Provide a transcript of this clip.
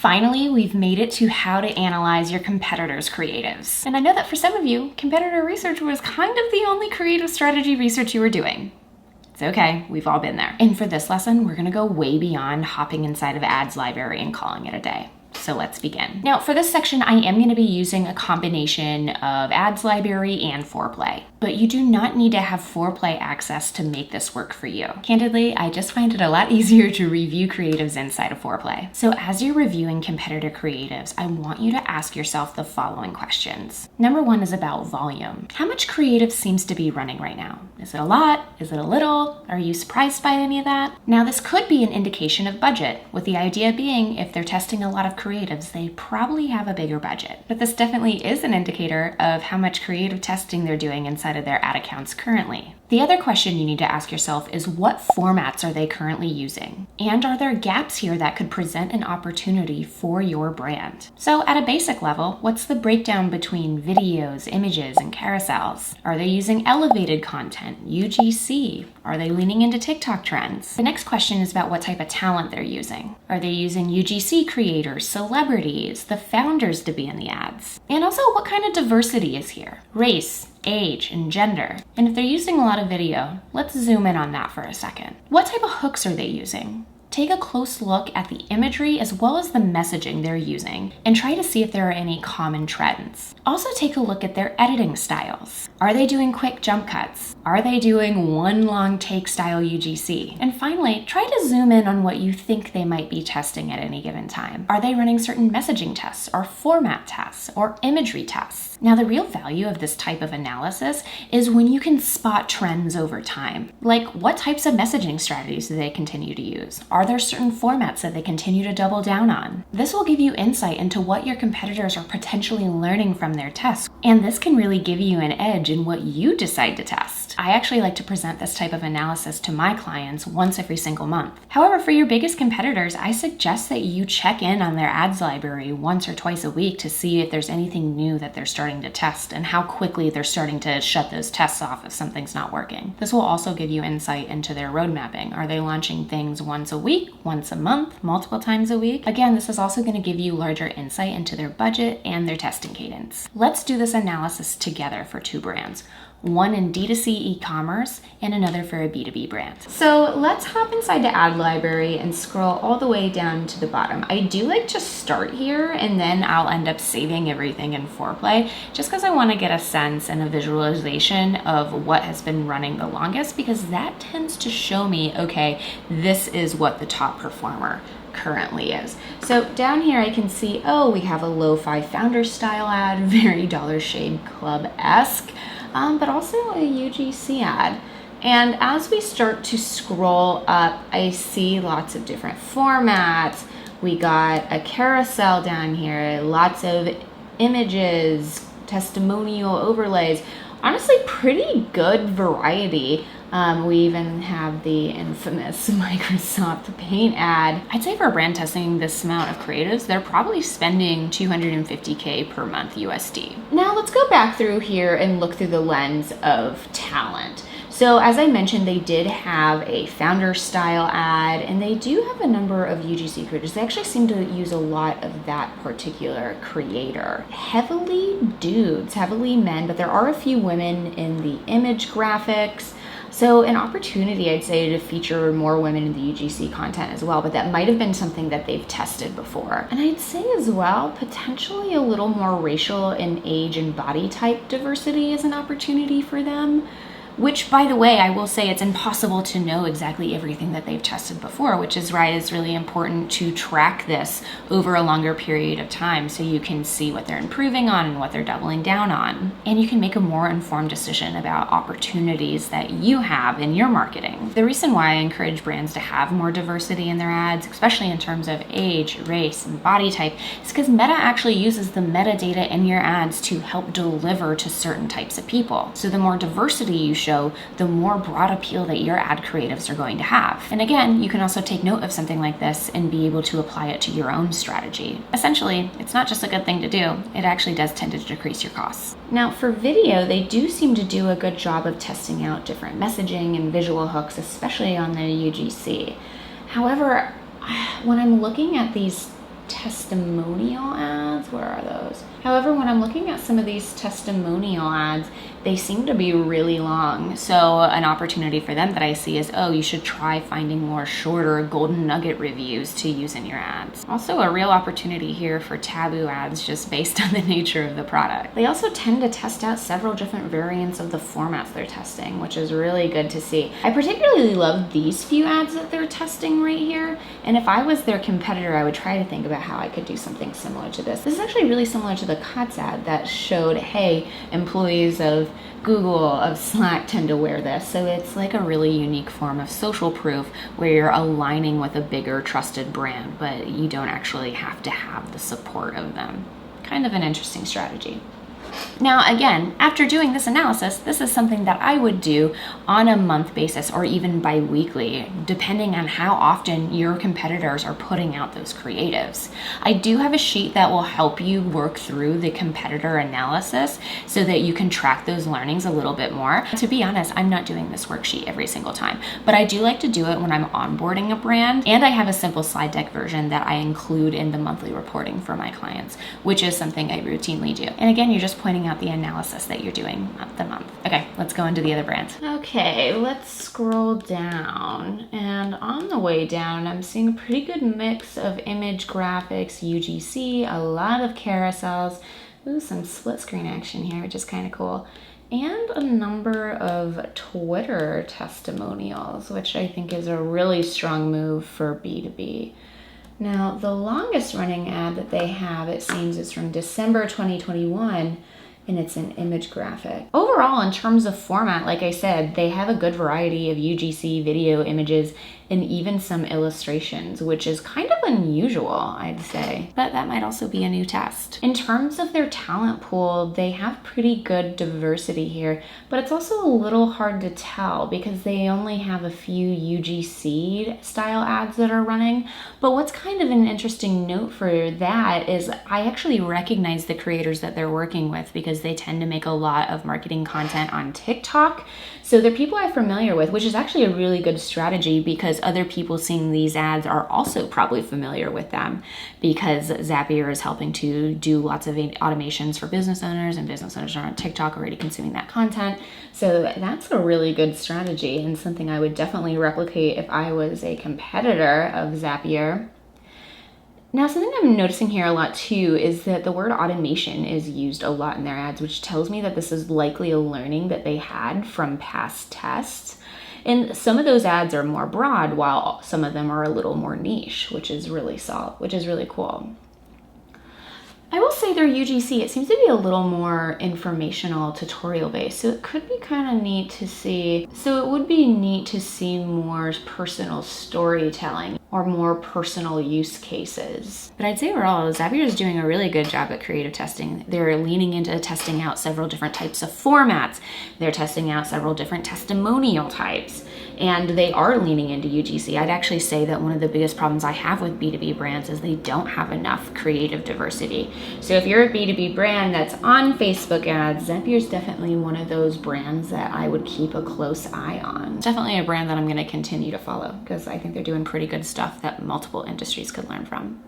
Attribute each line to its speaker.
Speaker 1: Finally, we've made it to how to analyze your competitors' creatives. And I know that for some of you, competitor research was kind of the only creative strategy research you were doing. It's okay, we've all been there. And for this lesson, we're gonna go way beyond hopping inside of Ads Library and calling it a day. So let's begin. Now for this section, I am going to be using a combination of Ads Library and Foreplay, but you do not need to have Foreplay access to make this work for you. Candidly, I just find it a lot easier to review creatives inside of Foreplay. So as you're reviewing competitor creatives, I want you to ask yourself the following questions. Number one is about volume. How much creative seems to be running right now? Is it a lot? Is it a little? Are you surprised by any of that? Now this could be an indication of budget, with the idea being if they're testing a lot of creatives, they probably have a bigger budget. But this definitely is an indicator of how much creative testing they're doing inside of their ad accounts currently. The other question you need to ask yourself is what formats are they currently using? And are there gaps here that could present an opportunity for your brand? So at a basic level, what's the breakdown between videos, images, and carousels? Are they using elevated content, UGC? Are they leaning into TikTok trends? The next question is about what type of talent they're using. Are they using UGC creators, celebrities, the founders to be in the ads? And also, what kind of diversity is here? Race, age, and gender. And if they're using a lot of video, let's zoom in on that for a second. What type of hooks are they using? Take a close look at the imagery as well as the messaging they're using and try to see if there are any common trends. Also take a look at their editing styles. Are they doing quick jump cuts? Are they doing one long take style UGC? And finally, try to zoom in on what you think they might be testing at any given time. Are they running certain messaging tests or format tests or imagery tests? Now the real value of this type of analysis is when you can spot trends over time. Like what types of messaging strategies do they continue to use? Are there certain formats that they continue to double down on? This will give you insight into what your competitors are potentially learning from their tests, and this can really give you an edge in what you decide to test. I actually like to present this type of analysis to my clients once every single month. However, for your biggest competitors, I suggest that you check in on their ads library once or twice a week to see if there's anything new that they're starting to test and how quickly they're starting to shut those tests off if something's not working. This will also give you insight into their road mapping. Are they launching things once a week, once a month, multiple times a week? Again, this is also going to give you larger insight into their budget and their testing cadence. Let's do this analysis together for two brands. One in D2C e-commerce and another for a B2B brand. So let's hop inside the ad library and scroll all the way down to the bottom. I do like to start here and then I'll end up saving everything in Foreplay just because I want to get a sense and a visualization of what has been running the longest, because that tends to show me, okay, this is what the top performer currently is. So down here I can see, oh, we have a lo-fi founder style ad, very Dollar Shave Club-esque. But also a UGC ad. And as we start to scroll up, I see lots of different formats. We got a carousel down here, lots of images, testimonial overlays. Honestly, pretty good variety. We even have the infamous Microsoft Paint ad. I'd say for a brand testing this amount of creatives, they're probably spending $250K per month USD. Now let's go back through here and look through the lens of talent. So as I mentioned, they did have a founder style ad and they do have a number of UGC creators. They actually seem to use a lot of that particular creator. Heavily dudes, heavily men, but there are a few women in the image graphics. So an opportunity, I'd say, to feature more women in the UGC content as well, but that might have been something that they've tested before. And I'd say as well, potentially a little more racial and age and body type diversity is an opportunity for them. Which, by the way, I will say it's impossible to know exactly everything that they've tested before, which is why it's really important to track this over a longer period of time so you can see what they're improving on and what they're doubling down on. And you can make a more informed decision about opportunities that you have in your marketing. The reason why I encourage brands to have more diversity in their ads, especially in terms of age, race, and body type, is because Meta actually uses the metadata in your ads to help deliver to certain types of people. So the more diversity you show, the more broad appeal that your ad creatives are going to have. And again, you can also take note of something like this and be able to apply it to your own strategy. Essentially, it's not just a good thing to do, it actually does tend to decrease your costs. Now for video, they do seem to do a good job of testing out different messaging and visual hooks, especially on the UGC. However, when I'm looking at these testimonial ads. Where are those? However, when I'm looking at some of these testimonial ads, they seem to be really long. So an opportunity for them that I see is, oh, you should try finding more shorter golden nugget reviews to use in your ads. Also a real opportunity here for taboo ads just based on the nature of the product. They also tend to test out several different variants of the formats they're testing, which is really good to see. I particularly love these few ads that they're testing right here. And if I was their competitor, I would try to think about how I could do something similar to this. This is actually really similar to the Cots ad that showed, hey, employees of Google, of Slack tend to wear this. So it's like a really unique form of social proof where you're aligning with a bigger trusted brand, but you don't actually have to have the support of them. Kind of an interesting strategy. Now, again, after doing this analysis, this is something that I would do on a month basis or even bi-weekly, depending on how often your competitors are putting out those creatives. I do have a sheet that will help you work through the competitor analysis so that you can track those learnings a little bit more. To be honest, I'm not doing this worksheet every single time, but I do like to do it when I'm onboarding a brand, and I have a simple slide deck version that I include in the monthly reporting for my clients, which is something I routinely do. And again, you're just pointing out the analysis that you're doing month to month. Okay, let's go into the other brands. Okay, let's scroll down. And on the way down, I'm seeing a pretty good mix of image graphics, UGC, a lot of carousels. Ooh, some split screen action here, which is kind of cool. And a number of Twitter testimonials, which I think is a really strong move for B2B. Now, the longest running ad that they have, it seems, is from December 2021, and it's an image graphic. Overall, in terms of format, like I said, they have a good variety of UGC video images and even some illustrations, which is kind of unusual, I'd say. But that might also be a new test. In terms of their talent pool, they have pretty good diversity here, but it's also a little hard to tell because they only have a few UGC style ads that are running. But what's kind of an interesting note for that is I actually recognize the creators that they're working with because they tend to make a lot of marketing content on TikTok. So they're people I'm familiar with, which is actually a really good strategy because other people seeing these ads are also probably familiar with them because Zapier is helping to do lots of automations for business owners, and business owners are on TikTok already consuming that content. So that's a really good strategy and something I would definitely replicate if I was a competitor of Zapier. Now, something I'm noticing here a lot too is that the word automation is used a lot in their ads, which tells me that this is likely a learning that they had from past tests. And some of those ads are more broad, while some of them are a little more niche, which is really solid, which is really cool. I will say their UGC, it seems to be a little more informational, tutorial based. So it could be kind of neat to see. So it would be neat to see more personal storytelling or more personal use cases. But I'd say overall, Zapier is doing a really good job at creative testing. They're leaning into testing out several different types of formats. They're testing out several different testimonial types. And they are leaning into UGC. I'd actually say that one of the biggest problems I have with B2B brands is they don't have enough creative diversity. So if you're a B2B brand that's on Facebook ads, Zapier is definitely one of those brands that I would keep a close eye on. Definitely a brand that I'm going to continue to follow because I think they're doing pretty good stuff that multiple industries could learn from.